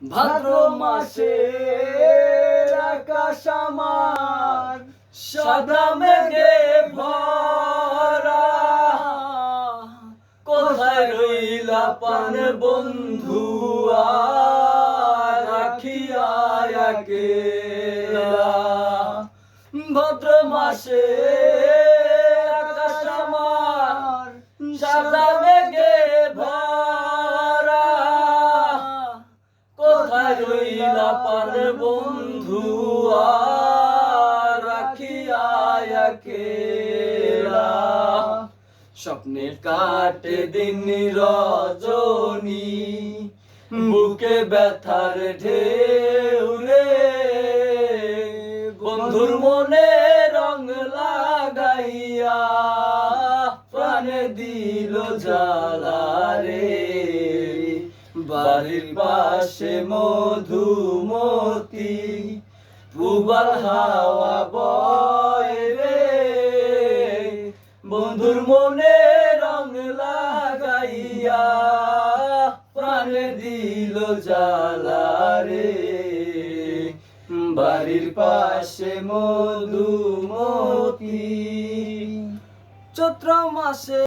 ভাদ্র মাসে আকাশ আমার সাদা মেঘে ভরা, কোথায় রইলা পান বন্ধু রাখিয়া একেলা। ভাদ্র মাসে আকাশ আমার সাদা মেঘে ভরা, কোথায় রইলা পান বন্ধু রাখিয়া একেলা। স্বপ্নে কাটে দিন রজনী, বুকে ব্যথার ঢেউ রে, বন্ধুর মনে রং লাগাইয়া প্রাণে দিল জ্বালা রে। বাড়ির পাশে মধুমতি, পূবার হাওয়া বয় রে, বন্ধুর মনে রং লাগাইয়া প্রাণে দিল জ্বালা রে। বাড়ির পাশে মধুমতি। চৈত্র মাসে